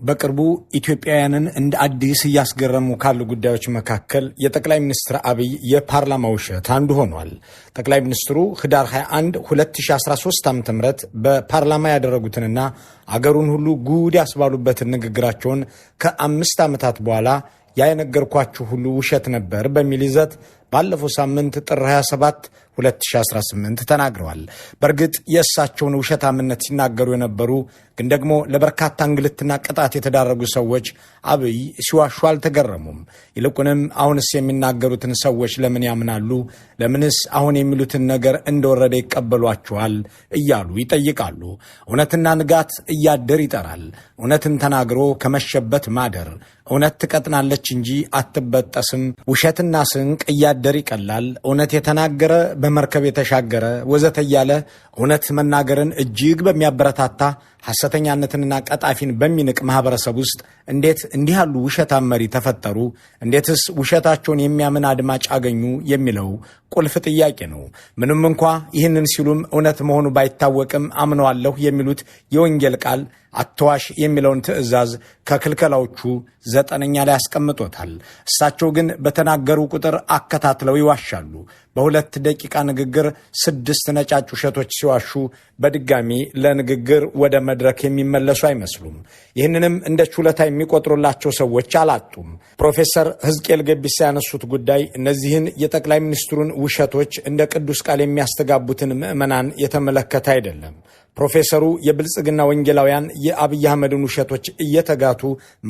በቅርቡ ኢትዮጵያውያንን እንደ አዲስ እያስገረሙ ካሉ ጉዳዮች መካከል የጠቅላይ ሚኒስትር አብይ የፓርላማ ውሸት አንዱ ሆኗል። ጠቅላይ ሚኒስትሩ ህዳር 21 2013 ዓ.ም በፓርላማ ያደረጉትንና አገሩን ሁሉ ጉድ ያስባሉበትን ንግግራቸውን ከ5 ዓመታት በኋላ ያ የነገርኳችሁ ሁሉ ውሸት ነበር በሚል ይዘት ባለፈው ሳምንት ጥር 27 2018 ተናግረዋል። በእርግጥ የእሳቸውን ውሸታምነት ሲናገሩ የነበሩ ግን ደግሞ ለበርካታ እንግልትና ቅጣት የተዳረጉ ሰዎች አብይ ሲዋሹ አልተገረሙም። ይልቁንም አሁንስ የሚናገሩትን ሰዎች ለምን ያምናሉ? ለምንስ አሁን የሚሉትን ነገር እንደወረደ ይቀበሏቸዋል? እያሉ ይጠይቃሉ። እውነትና ንጋት እያደር ይጠራል። እውነትን ተናግሮ ከመሸበት ማደር። እውነት ትቀጥናለች እንጂ አትበጠስም። ውሸትና ስንቅ እያደር ይቀላል። እውነት የተናገረ በመርከብ የተሻገረ ወዘተ እያለ እውነት መናገርን እጅግ በሚያበረታታ ሐሰተኛነትንና ቀጣፊን በሚንቅ ማህበረሰብ ውስጥ እንዴት እንዲህ ያሉ ውሸታም መሪ ተፈጠሩ? እንዴትስ ውሸታቸውን የሚያምን አድማጭ አገኙ? የሚለው ቁልፍ ጥያቄ ነው። ምንም እንኳ ይህንን ሲሉም እውነት መሆኑ ባይታወቅም አምነዋለሁ የሚሉት የወንጌል ቃል አትዋሽ የሚለውን ትእዛዝ ከክልከላዎቹ 9ኛ ላይ ያስቀምጦታል። እሳቸው ግን በተናገሩ ቁጥር አከታትለው ይዋሻሉ። በ2 ደቂቃ ንግግር 6 ነጫጭ ውሸቶች ሲዋሹ በድጋሚ ለንግግር ወደ መድረክ የሚመለሱ አይመስሉም። ይህንንም እንደ ችሎታ የሚቆጥሩላቸው ሰዎች አላጡም። ፕሮፌሰር ሕዝቅኤል ገቢሳ ያነሱት ጉዳይ እነዚህን የጠቅላይ ሚኒስትሩን ውሸቶች እንደ ቅዱስ ቃል የሚያስተጋቡትን ምዕመናን የተመለከተ አይደለም። ፕሮፌሰሩ የብልጽግና ወንጌላውያን የአብይ አህመድን ውሸቶች እየተጋቱ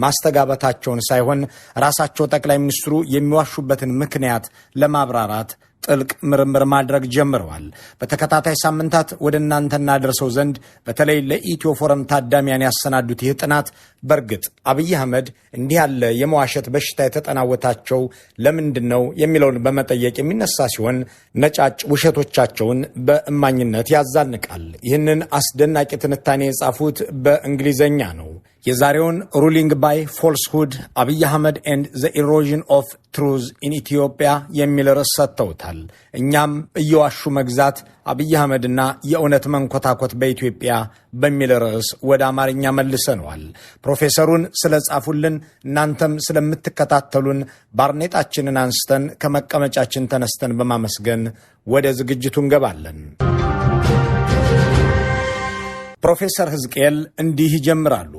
ማስተጋበታቸውን ሳይሆን ራሳቸው ጠቅላይ ሚኒስትሩ የሚዋሹበትን ምክንያት ለማብራራት ጥልቅ ምርምር ማድረግ ጀምረዋል። በተከታታይ ሳምንታት ወደ እናንተ እናደርሰው ዘንድ በተለይ ለኢትዮ ፎረም ታዳሚያን ያሰናዱት ይህ ጥናት በእርግጥ አብይ አህመድ እንዲህ ያለ የመዋሸት በሽታ የተጠናወታቸው ለምንድን ነው የሚለውን በመጠየቅ የሚነሳ ሲሆን ነጫጭ ውሸቶቻቸውን በእማኝነት ያዛንቃል። ይህንን አስደናቂ ትንታኔ የጻፉት በእንግሊዘኛ ነው። የዛሬውን ሩሊንግ ባይ ፎልስሁድ አብይ አህመድ ኤንድ ዘ ኢሮዥን ኦፍ ትሩዝ ኢን ኢትዮጵያ የሚል ርዕስ ሰጥተውታል። እኛም እየዋሹ መግዛት አብይ አህመድና የእውነት መንኮታኮት በኢትዮጵያ በሚል ርዕስ ወደ አማርኛ መልሰነዋል። ፕሮፌሰሩን ስለጻፉልን እናንተም ስለምትከታተሉን ባርኔጣችንን አንስተን ከመቀመጫችን ተነስተን በማመስገን ወደ ዝግጅቱ እንገባለን። ፕሮፌሰር ሕዝቅኤል እንዲህ ይጀምራሉ።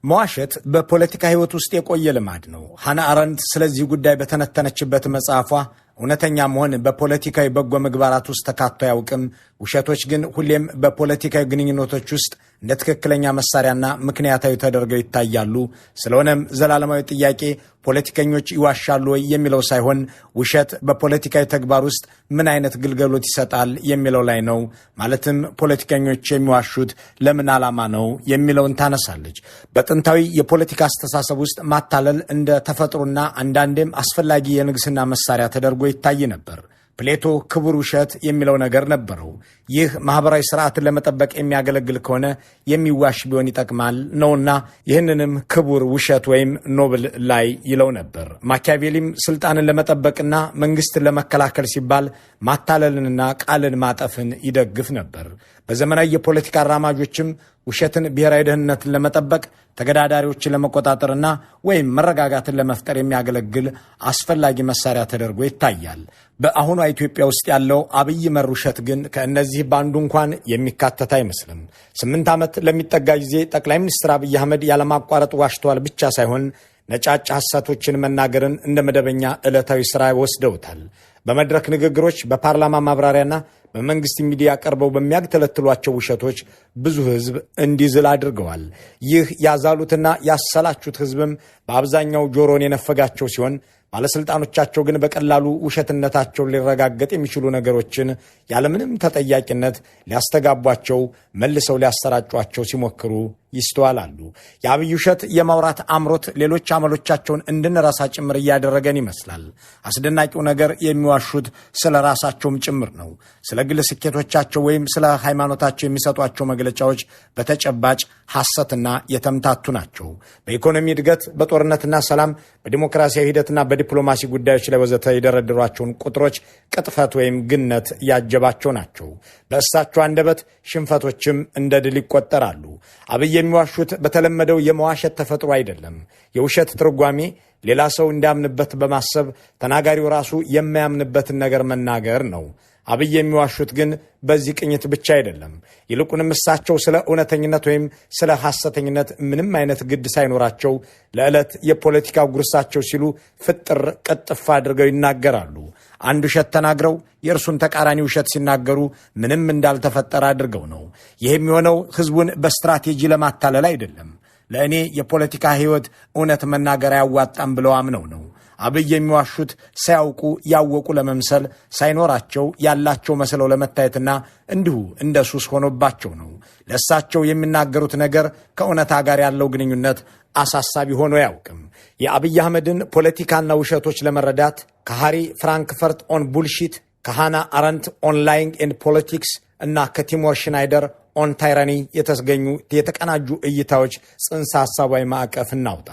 መዋሸት በፖለቲካ ሕይወት ውስጥ የቆየ ልማድ ነው። ሃና አረንት ስለዚህ ጉዳይ በተነተነችበት መጽሐፏ እውነተኛ መሆን በፖለቲካዊ በጎ ምግባራት ውስጥ ተካቶ አያውቅም፣ ውሸቶች ግን ሁሌም በፖለቲካዊ ግንኙነቶች ውስጥ እንደ ትክክለኛ መሳሪያና ምክንያታዊ ተደርገው ይታያሉ። ስለሆነም ዘላለማዊ ጥያቄ ፖለቲከኞች ይዋሻሉ ወይ የሚለው ሳይሆን ውሸት በፖለቲካዊ ተግባር ውስጥ ምን አይነት ግልጋሎት ይሰጣል የሚለው ላይ ነው። ማለትም ፖለቲከኞች የሚዋሹት ለምን ዓላማ ነው የሚለውን ታነሳለች። በጥንታዊ የፖለቲካ አስተሳሰብ ውስጥ ማታለል እንደ ተፈጥሮና አንዳንዴም አስፈላጊ የንግስና መሳሪያ ተደርጎ ይታይ ነበር። ፕሌቶ ክቡር ውሸት የሚለው ነገር ነበረው። ይህ ማህበራዊ ስርዓትን ለመጠበቅ የሚያገለግል ከሆነ የሚዋሽ ቢሆን ይጠቅማል ነውና ይህንንም ክቡር ውሸት ወይም ኖብል ላይ ይለው ነበር። ማኪያቬሊም ስልጣንን ለመጠበቅና መንግስትን ለመከላከል ሲባል ማታለልንና ቃልን ማጠፍን ይደግፍ ነበር። በዘመናዊ የፖለቲካ አራማጆችም ውሸትን ብሔራዊ ደህንነትን ለመጠበቅ ተገዳዳሪዎችን ለመቆጣጠርና ወይም መረጋጋትን ለመፍጠር የሚያገለግል አስፈላጊ መሳሪያ ተደርጎ ይታያል። በአሁኗ ኢትዮጵያ ውስጥ ያለው አብይ መር ውሸት ግን ከእነዚህ በአንዱ እንኳን የሚካተት አይመስልም። 8 ዓመት ለሚጠጋ ጊዜ ጠቅላይ ሚኒስትር አብይ አህመድ ያለማቋረጥ ዋሽተዋል ብቻ ሳይሆን ነጫጭ ሐሰቶችን መናገርን እንደ መደበኛ ዕለታዊ ሥራ ወስደውታል። በመድረክ ንግግሮች፣ በፓርላማ ማብራሪያና በመንግስት ሚዲያ ቀርበው በሚያግተለትሏቸው ውሸቶች ብዙ ሕዝብ እንዲዝል አድርገዋል። ይህ ያዛሉትና ያሰላቹት ሕዝብም በአብዛኛው ጆሮን የነፈጋቸው ሲሆን ባለስልጣኖቻቸው ግን በቀላሉ ውሸትነታቸውን ሊረጋገጥ የሚችሉ ነገሮችን ያለምንም ተጠያቂነት ሊያስተጋቧቸው መልሰው ሊያሰራጯቸው ሲሞክሩ ይስተዋላሉ። የአብይ ውሸት የማውራት አምሮት ሌሎች አመሎቻቸውን እንድንረሳ ጭምር እያደረገን ይመስላል። አስደናቂው ነገር የሚዋሹት ስለ ራሳቸውም ጭምር ነው። ስለ ግል ስኬቶቻቸው ወይም ስለ ሃይማኖታቸው የሚሰጧቸው መግለጫዎች በተጨባጭ ሐሰትና የተምታቱ ናቸው። በኢኮኖሚ እድገት፣ በጦርነትና ሰላም፣ በዲሞክራሲያዊ ሂደትና በዲፕሎማሲ ጉዳዮች ላይ ወዘተ የደረደሯቸውን ቁጥሮች ቅጥፈት ወይም ግነት ያጀባቸው ናቸው። በእሳቸው አንደበት ሽንፈቶችም እንደ ድል ይቆጠራሉ። አብይ የሚዋሹት በተለመደው የመዋሸት ተፈጥሮ አይደለም። የውሸት ትርጓሜ ሌላ ሰው እንዲያምንበት በማሰብ ተናጋሪው ራሱ የማያምንበትን ነገር መናገር ነው። አብይ የሚዋሹት ግን በዚህ ቅኝት ብቻ አይደለም። ይልቁንም እሳቸው ስለ እውነተኝነት ወይም ስለ ሐሰተኝነት ምንም አይነት ግድ ሳይኖራቸው ለዕለት የፖለቲካ ጉርሳቸው ሲሉ ፍጥር ቅጥፍ አድርገው ይናገራሉ። አንድ ውሸት ተናግረው የእርሱን ተቃራኒ ውሸት ሲናገሩ ምንም እንዳልተፈጠረ አድርገው ነው። ይህ የሚሆነው ህዝቡን በስትራቴጂ ለማታለል አይደለም። ለእኔ የፖለቲካ ህይወት እውነት መናገር አያዋጣም ብለው አምነው ነው። አብይ የሚዋሹት ሳያውቁ ያወቁ ለመምሰል ሳይኖራቸው ያላቸው መስለው ለመታየትና እንዲሁ እንደ ሱስ ሆኖባቸው ነው። ለእሳቸው የሚናገሩት ነገር ከእውነታ ጋር ያለው ግንኙነት አሳሳቢ ሆኖ አያውቅም። የአብይ አህመድን ፖለቲካና ውሸቶች ለመረዳት ከሃሪ ፍራንክፈርት ኦን ቡልሺት፣ ከሃና አረንት ኦን ላይንግ ኤንድ ፖለቲክስ እና ከቲሞር ሽናይደር ኦን ታይራኒ የተገኙ የተቀናጁ እይታዎች ጽንሰ ሐሳባዊ ማዕቀፍ እናውጣ።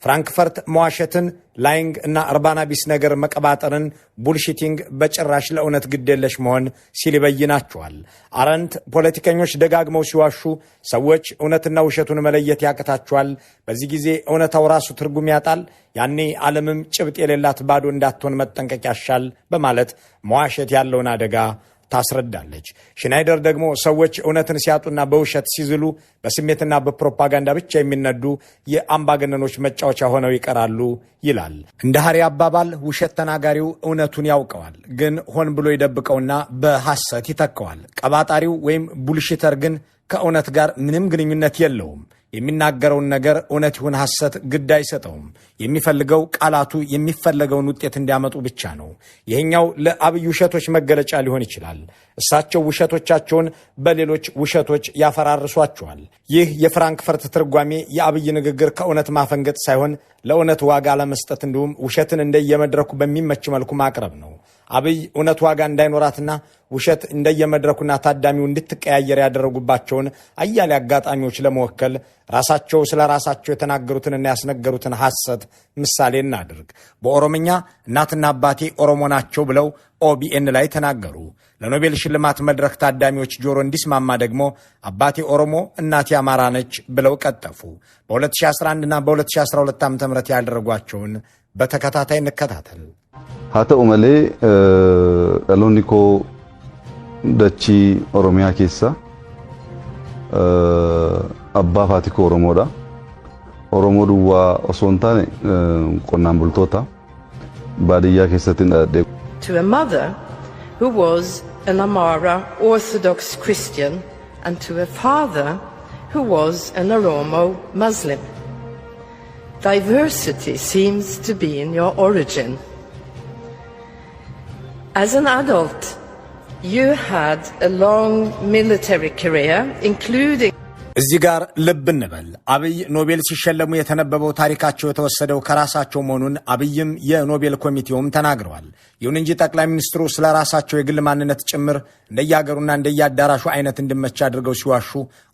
ፍራንክፈርት መዋሸትን፣ ላይንግ እና እርባና ቢስ ነገር መቀባጠርን፣ ቡልሺቲንግ በጭራሽ ለእውነት ግዴለሽ መሆን ሲል ይበይናቸዋል። አረንት ፖለቲከኞች ደጋግመው ሲዋሹ ሰዎች እውነትና ውሸቱን መለየት ያቅታቸዋል። በዚህ ጊዜ እውነታው ራሱ ትርጉም ያጣል። ያኔ ዓለምም ጭብጥ የሌላት ባዶ እንዳትሆን መጠንቀቅ ያሻል በማለት መዋሸት ያለውን አደጋ ታስረዳለች። ሽናይደር ደግሞ ሰዎች እውነትን ሲያጡና በውሸት ሲዝሉ በስሜትና በፕሮፓጋንዳ ብቻ የሚነዱ የአምባገነኖች መጫወቻ ሆነው ይቀራሉ ይላል። እንደ ሃሪ አባባል ውሸት ተናጋሪው እውነቱን ያውቀዋል፣ ግን ሆን ብሎ ይደብቀውና በሐሰት ይተካዋል። ቀባጣሪው ወይም ቡልሽተር ግን ከእውነት ጋር ምንም ግንኙነት የለውም። የሚናገረውን ነገር እውነት ይሁን ሐሰት ግድ አይሰጠውም። የሚፈልገው ቃላቱ የሚፈለገውን ውጤት እንዲያመጡ ብቻ ነው። ይሄኛው ለአብይ ውሸቶች መገለጫ ሊሆን ይችላል። እሳቸው ውሸቶቻቸውን በሌሎች ውሸቶች ያፈራርሷቸዋል። ይህ የፍራንክፈርት ትርጓሜ የአብይ ንግግር ከእውነት ማፈንገጥ ሳይሆን ለእውነት ዋጋ ለመስጠት እንዲሁም ውሸትን እንደየመድረኩ በሚመች መልኩ ማቅረብ ነው። አብይ እውነት ዋጋ እንዳይኖራትና ውሸት እንደየመድረኩና ታዳሚው እንድትቀያየር ያደረጉባቸውን አያሌ አጋጣሚዎች ለመወከል ራሳቸው ስለ ራሳቸው የተናገሩትንና ያስነገሩትን ሐሰት ምሳሌ እናድርግ። በኦሮምኛ እናትና አባቴ ኦሮሞ ናቸው ብለው ኦቢኤን ላይ ተናገሩ። ለኖቤል ሽልማት መድረክ ታዳሚዎች ጆሮ እንዲስማማ ደግሞ አባቴ ኦሮሞ እናቴ አማራ ነች ብለው ቀጠፉ። በ2011 እና በ2012 ዓ.ም ያደረጓቸውን በተከታታይ እንከታተል። ሀተኡ መሌ ዳሎኒኮ ደቺ ኦሮሚያ ኬሳ አባ ፋቲኮ ኦሮሞዳ ኦሮሞ ዱዋ ኦሶንታኔ ቆናን ቡልቶታ ባዲያ ኬሰቲን ዳዴ To a mother who was an Amara Orthodox Christian and to a father who was an Oromo Muslim. Diversity seems to be in your origin. As an adult, you had a long military career, including እዚህ ጋር ልብ እንበል። አብይ ኖቤል ሲሸለሙ የተነበበው ታሪካቸው የተወሰደው ከራሳቸው መሆኑን አብይም የኖቤል ኮሚቴውም ተናግረዋል። ይሁን እንጂ ጠቅላይ ሚኒስትሩ ስለ ራሳቸው የግል ማንነት ጭምር እንደያገሩና እንደያዳራሹ አይነት እንዲመች አድርገው ሲዋሹ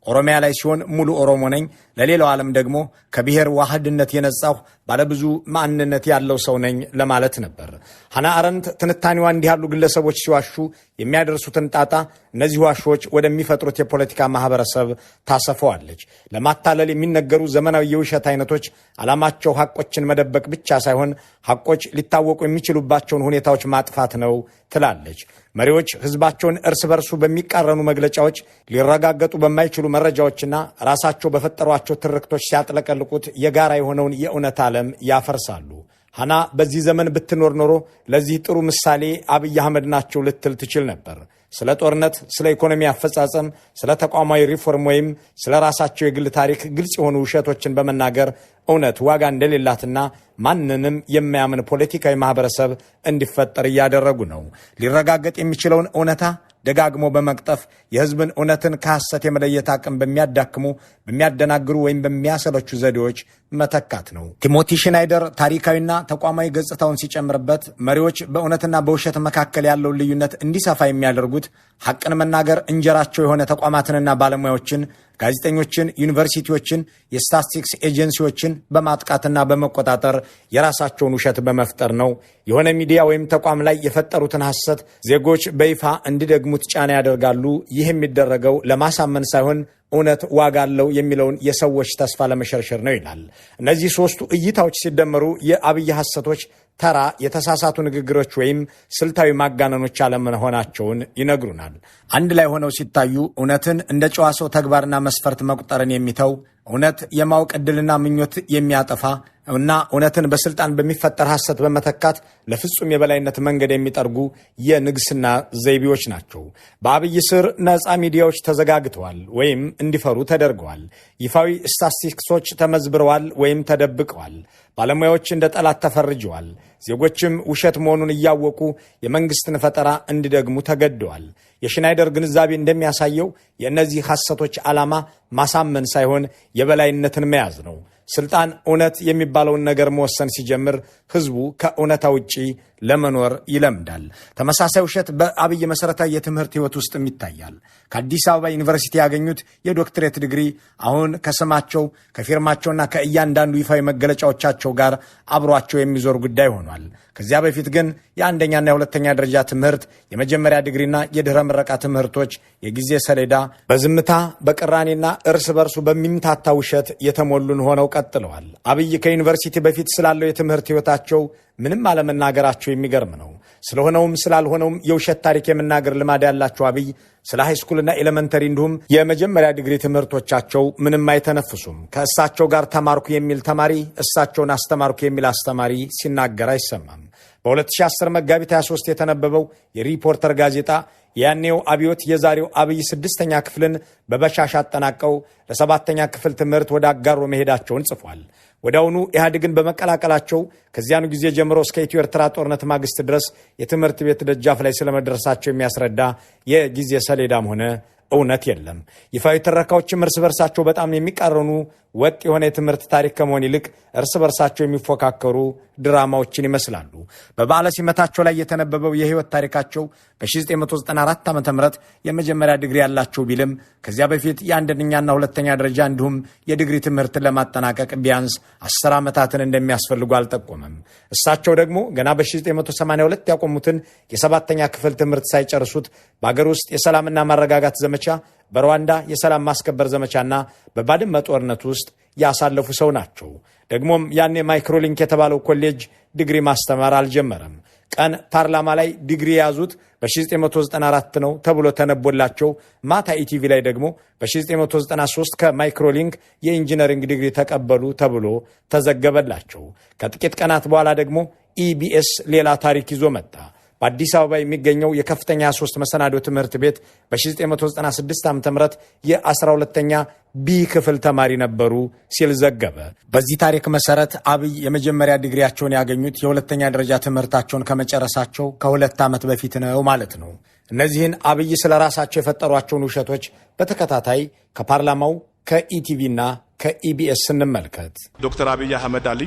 ኦሮሚያ ላይ ሲሆን ሙሉ ኦሮሞ ነኝ፣ ለሌላው ዓለም ደግሞ ከብሔር ዋህድነት የነጻሁ ባለብዙ ማንነት ያለው ሰው ነኝ ለማለት ነበር። ሃና አረንት ትንታኔዋ እንዲህ ያሉ ግለሰቦች ሲዋሹ የሚያደርሱትን ጣጣ እነዚህ ዋሾች ወደሚፈጥሩት የፖለቲካ ማህበረሰብ ታሰፈዋለች። ለማታለል የሚነገሩ ዘመናዊ የውሸት አይነቶች ዓላማቸው ሐቆችን መደበቅ ብቻ ሳይሆን ሐቆች ሊታወቁ የሚችሉባቸውን ሁኔታዎች ማጥፋት ነው ትላለች። መሪዎች ህዝባቸውን እርስ በርሱ በሚቃረኑ መግለጫዎች፣ ሊረጋገጡ በማይችሉ መረጃዎችና ራሳቸው በፈጠሯቸው ትርክቶች ሲያጥለቀልቁት የጋራ የሆነውን የእውነት ዓለም ያፈርሳሉ። ሃና በዚህ ዘመን ብትኖር ኖሮ ለዚህ ጥሩ ምሳሌ አብይ አህመድ ናቸው ልትል ትችል ነበር። ስለ ጦርነት፣ ስለ ኢኮኖሚ አፈጻጸም፣ ስለ ተቋማዊ ሪፎርም ወይም ስለ ራሳቸው የግል ታሪክ ግልጽ የሆኑ ውሸቶችን በመናገር እውነት ዋጋ እንደሌላትና ማንንም የማያምን ፖለቲካዊ ማህበረሰብ እንዲፈጠር እያደረጉ ነው። ሊረጋገጥ የሚችለውን እውነታ ደጋግሞ በመቅጠፍ የህዝብን እውነትን ከሐሰት የመለየት አቅም በሚያዳክሙ፣ በሚያደናግሩ ወይም በሚያሰለቹ ዘዴዎች መተካት ነው። ቲሞቲ ሽናይደር ታሪካዊና ተቋማዊ ገጽታውን ሲጨምርበት መሪዎች በእውነትና በውሸት መካከል ያለውን ልዩነት እንዲሰፋ የሚያደርጉት ሐቅን መናገር እንጀራቸው የሆነ ተቋማትንና ባለሙያዎችን ጋዜጠኞችን፣ ዩኒቨርሲቲዎችን፣ የስታቲስቲክስ ኤጀንሲዎችን በማጥቃትና በመቆጣጠር የራሳቸውን ውሸት በመፍጠር ነው። የሆነ ሚዲያ ወይም ተቋም ላይ የፈጠሩትን ሐሰት ዜጎች በይፋ እንዲደግሙት ጫና ያደርጋሉ። ይህ የሚደረገው ለማሳመን ሳይሆን እውነት ዋጋ አለው የሚለውን የሰዎች ተስፋ ለመሸርሸር ነው ይላል። እነዚህ ሶስቱ እይታዎች ሲደመሩ የአብይ ሐሰቶች ተራ የተሳሳቱ ንግግሮች ወይም ስልታዊ ማጋነኖች አለመሆናቸውን ይነግሩናል። አንድ ላይ ሆነው ሲታዩ እውነትን እንደ ጨዋ ሰው ተግባርና መስፈርት መቁጠርን የሚተው እውነት የማወቅ ዕድልና ምኞት የሚያጠፋ እና እውነትን በስልጣን በሚፈጠር ሐሰት በመተካት ለፍጹም የበላይነት መንገድ የሚጠርጉ የንግስና ዘይቤዎች ናቸው። በአብይ ስር ነፃ ሚዲያዎች ተዘጋግተዋል ወይም እንዲፈሩ ተደርገዋል። ይፋዊ ስታቲስቲክሶች ተመዝብረዋል ወይም ተደብቀዋል። ባለሙያዎች እንደ ጠላት ተፈርጀዋል። ዜጎችም ውሸት መሆኑን እያወቁ የመንግስትን ፈጠራ እንዲደግሙ ተገደዋል። የሽናይደር ግንዛቤ እንደሚያሳየው የእነዚህ ሐሰቶች ዓላማ ማሳመን ሳይሆን የበላይነትን መያዝ ነው። ስልጣን እውነት የሚባለውን ነገር መወሰን ሲጀምር ህዝቡ ከእውነታ ውጪ ለመኖር ይለምዳል። ተመሳሳይ ውሸት በአብይ መሰረታዊ የትምህርት ህይወት ውስጥም ይታያል። ከአዲስ አበባ ዩኒቨርሲቲ ያገኙት የዶክትሬት ዲግሪ አሁን ከስማቸው ከፊርማቸውና ከእያንዳንዱ ይፋዊ መገለጫዎቻቸው ጋር አብሯቸው የሚዞር ጉዳይ ሆኗል። ከዚያ በፊት ግን የአንደኛና የሁለተኛ ደረጃ ትምህርት፣ የመጀመሪያ ዲግሪና የድህረ ምረቃ ትምህርቶች የጊዜ ሰሌዳ በዝምታ በቅራኔና እርስ በርሱ በሚምታታ ውሸት የተሞሉን ሆነው ቀጥለዋል። አብይ ከዩኒቨርሲቲ በፊት ስላለው የትምህርት ህይወታቸው ምንም አለመናገራቸው የሚገርም ነው። ስለሆነውም ስላልሆነውም የውሸት ታሪክ የመናገር ልማድ ያላቸው አብይ ስለ ሃይስኩልና ኤሌመንተሪ እንዲሁም የመጀመሪያ ዲግሪ ትምህርቶቻቸው ምንም አይተነፍሱም። ከእሳቸው ጋር ተማርኩ የሚል ተማሪ፣ እሳቸውን አስተማርኩ የሚል አስተማሪ ሲናገር አይሰማም። በ2010 መጋቢት 23 የተነበበው የሪፖርተር ጋዜጣ ያኔው አብዮት የዛሬው አብይ 6ኛ ክፍልን በበሻሽ አጠናቀው ለ7ኛ ክፍል ትምህርት ወደ አጋሮ መሄዳቸውን ጽፏል። ወዲያውኑ ኢህአዴግን በመቀላቀላቸው ከዚያኑ ጊዜ ጀምሮ እስከ ኢትዮ ኤርትራ ጦርነት ማግስት ድረስ የትምህርት ቤት ደጃፍ ላይ ስለመድረሳቸው የሚያስረዳ የጊዜ ሰሌዳም ሆነ እውነት የለም። ይፋዊ ትረካዎችም እርስ በርሳቸው በጣም የሚቃረኑ ወጥ የሆነ የትምህርት ታሪክ ከመሆን ይልቅ እርስ በርሳቸው የሚፎካከሩ ድራማዎችን ይመስላሉ። በበዓለ ሲመታቸው ላይ የተነበበው የህይወት ታሪካቸው በ1994 ዓ.ም የመጀመሪያ ዲግሪ ያላቸው ቢልም ከዚያ በፊት የአንደኛና ሁለተኛ ደረጃ እንዲሁም የዲግሪ ትምህርትን ለማጠናቀቅ ቢያንስ 10 ዓመታትን እንደሚያስፈልጉ አልጠቆመም። እሳቸው ደግሞ ገና በ1982 ያቆሙትን የ7ኛ ክፍል ትምህርት ሳይጨርሱት በአገር ውስጥ የሰላምና ማረጋጋት ዘመቻ፣ በሩዋንዳ የሰላም ማስከበር ዘመቻና በባድመ ጦርነት ውስጥ ያሳለፉ ሰው ናቸው። ደግሞም ያኔ ማይክሮሊንክ የተባለው ኮሌጅ ዲግሪ ማስተማር አልጀመረም። ቀን ፓርላማ ላይ ዲግሪ የያዙት በ1994 ነው ተብሎ ተነቦላቸው፣ ማታ ኢቲቪ ላይ ደግሞ በ1993 ከማይክሮሊንክ የኢንጂነሪንግ ዲግሪ ተቀበሉ ተብሎ ተዘገበላቸው። ከጥቂት ቀናት በኋላ ደግሞ ኢቢኤስ ሌላ ታሪክ ይዞ መጣ። በአዲስ አበባ የሚገኘው የከፍተኛ 3 መሰናዶ ትምህርት ቤት በ1996 ዓ.ም የ12ኛ ቢ ክፍል ተማሪ ነበሩ ሲል ዘገበ። በዚህ ታሪክ መሰረት አብይ የመጀመሪያ ዲግሪያቸውን ያገኙት የሁለተኛ ደረጃ ትምህርታቸውን ከመጨረሳቸው ከ2 ዓመት በፊት ነው ማለት ነው። እነዚህን አብይ ስለ ራሳቸው የፈጠሯቸውን ውሸቶች በተከታታይ ከፓርላማው ከኢቲቪና ከኢቢኤስ እንመልከት። ዶክተር አብይ አህመድ አሊ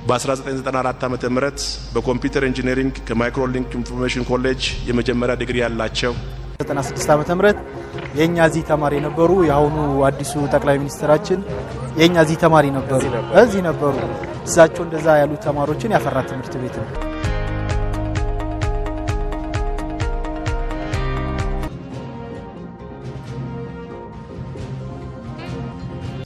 በ1994 ዓመተ ምህረት በኮምፒውተር ኢንጂነሪንግ ከማይክሮሊንክ ኢንፎርሜሽን ኮሌጅ የመጀመሪያ ዲግሪ ያላቸው 96 ዓመተ ምህረት የኛ እዚህ ተማሪ ነበሩ። የአሁኑ አዲሱ ጠቅላይ ሚኒስትራችን የኛ እዚህ ተማሪ ነበሩ፣ እዚህ ነበሩ። እሳቸው እንደዛ ያሉ ተማሪዎችን ያፈራ ትምህርት ቤት ነው።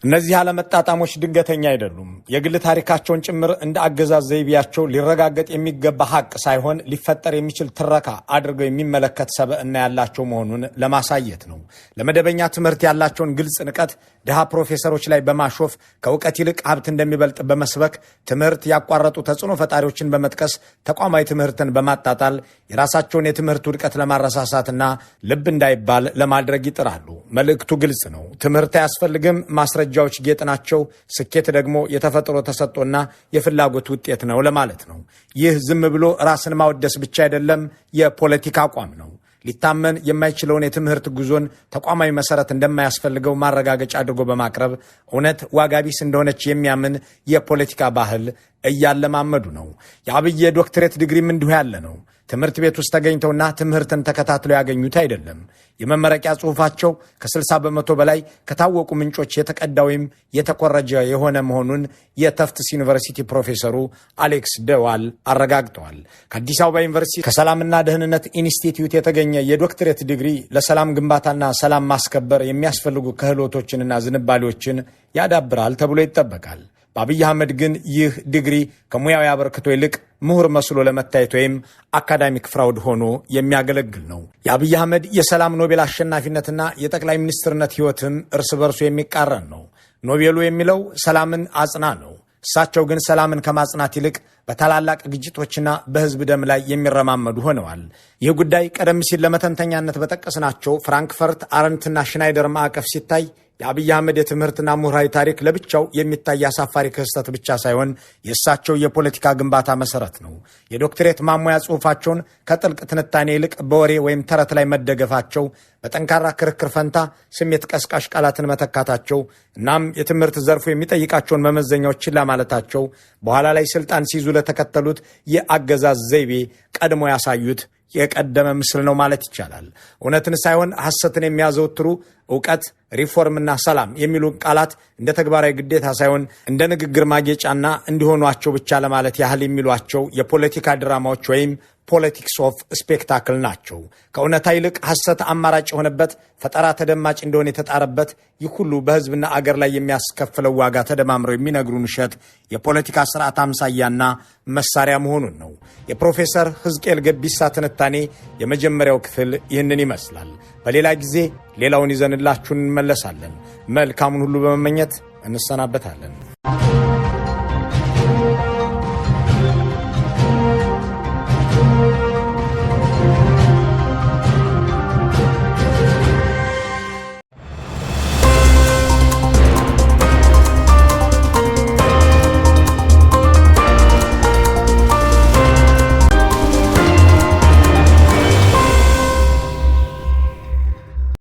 እነዚህ አለመጣጣሞች ድንገተኛ አይደሉም። የግል ታሪካቸውን ጭምር እንደ አገዛዝ ዘይቤያቸው ሊረጋገጥ የሚገባ ሀቅ ሳይሆን ሊፈጠር የሚችል ትረካ አድርገው የሚመለከት ሰብዕና ያላቸው መሆኑን ለማሳየት ነው። ለመደበኛ ትምህርት ያላቸውን ግልጽ ንቀት ድሃ ፕሮፌሰሮች ላይ በማሾፍ ከእውቀት ይልቅ ሀብት እንደሚበልጥ በመስበክ ትምህርት ያቋረጡ ተጽዕኖ ፈጣሪዎችን በመጥቀስ ተቋማዊ ትምህርትን በማጣጣል የራሳቸውን የትምህርት ውድቀት ለማረሳሳትና ልብ እንዳይባል ለማድረግ ይጥራሉ። መልእክቱ ግልጽ ነው። ትምህርት አያስፈልግም፣ ማስረጃዎች ጌጥ ናቸው፣ ስኬት ደግሞ የተፈጥሮ ተሰጥቶና የፍላጎት ውጤት ነው ለማለት ነው። ይህ ዝም ብሎ ራስን ማወደስ ብቻ አይደለም፣ የፖለቲካ አቋም ነው። ሊታመን የማይችለውን የትምህርት ጉዞን ተቋማዊ መሰረት እንደማያስፈልገው ማረጋገጫ አድርጎ በማቅረብ እውነት ዋጋቢስ እንደሆነች የሚያምን የፖለቲካ ባህል እያለማመዱ ነው። የአብይ ዶክትሬት ዲግሪም እንዲሁ ያለ ነው። ትምህርት ቤት ውስጥ ተገኝተውና ትምህርትን ተከታትለው ያገኙት አይደለም። የመመረቂያ ጽሑፋቸው ከ60 በመቶ በላይ ከታወቁ ምንጮች የተቀዳ ወይም የተኮረጀ የሆነ መሆኑን የተፍትስ ዩኒቨርሲቲ ፕሮፌሰሩ አሌክስ ደዋል አረጋግጠዋል። ከአዲስ አበባ ዩኒቨርሲቲ ከሰላምና ደህንነት ኢንስቲትዩት የተገኘ የዶክትሬት ዲግሪ ለሰላም ግንባታና ሰላም ማስከበር የሚያስፈልጉ ክህሎቶችንና ዝንባሌዎችን ያዳብራል ተብሎ ይጠበቃል። በአብይ አህመድ ግን ይህ ዲግሪ ከሙያዊ አበርክቶ ይልቅ ምሁር መስሎ ለመታየት ወይም አካዳሚክ ፍራውድ ሆኖ የሚያገለግል ነው። የአብይ አህመድ የሰላም ኖቤል አሸናፊነትና የጠቅላይ ሚኒስትርነት ሕይወትም እርስ በርሱ የሚቃረን ነው። ኖቤሉ የሚለው ሰላምን አጽና ነው። እሳቸው ግን ሰላምን ከማጽናት ይልቅ በታላላቅ ግጭቶችና በህዝብ ደም ላይ የሚረማመዱ ሆነዋል። ይህ ጉዳይ ቀደም ሲል ለመተንተኛነት በጠቀስናቸው ፍራንክፈርት አረንትና ሽናይደር ማዕቀፍ ሲታይ የአብይ አህመድ የትምህርትና ምሁራዊ ታሪክ ለብቻው የሚታይ አሳፋሪ ክስተት ብቻ ሳይሆን የእሳቸው የፖለቲካ ግንባታ መሰረት ነው። የዶክትሬት ማሞያ ጽሑፋቸውን ከጥልቅ ትንታኔ ይልቅ በወሬ ወይም ተረት ላይ መደገፋቸው፣ በጠንካራ ክርክር ፈንታ ስሜት ቀስቃሽ ቃላትን መተካታቸው፣ እናም የትምህርት ዘርፉ የሚጠይቃቸውን መመዘኛዎች ችላ ማለታቸው በኋላ ላይ ስልጣን ሲይዙ ለተከተሉት የአገዛዝ ዘይቤ ቀድሞ ያሳዩት የቀደመ ምስል ነው ማለት ይቻላል። እውነትን ሳይሆን ሐሰትን የሚያዘወትሩ ዕውቀት፣ ሪፎርምና ሰላም የሚሉ ቃላት እንደ ተግባራዊ ግዴታ ሳይሆን እንደ ንግግር ማጌጫና እንዲሆኗቸው ብቻ ለማለት ያህል የሚሏቸው የፖለቲካ ድራማዎች ወይም ፖለቲክስ ኦፍ ስፔክታክል ናቸው። ከእውነታ ይልቅ ሐሰት አማራጭ የሆነበት፣ ፈጠራ ተደማጭ እንደሆነ የተጣረበት፣ ይህ ሁሉ በህዝብና አገር ላይ የሚያስከፍለው ዋጋ ተደማምረው የሚነግሩን ውሸት የፖለቲካ ስርዓት አምሳያና መሳሪያ መሆኑን ነው። የፕሮፌሰር ሕዝቅኤል ገቢሳ ትንታኔ የመጀመሪያው ክፍል ይህንን ይመስላል። በሌላ ጊዜ ሌላውን ይዘንላችሁን እንመለሳለን። መልካሙን ሁሉ በመመኘት እንሰናበታለን።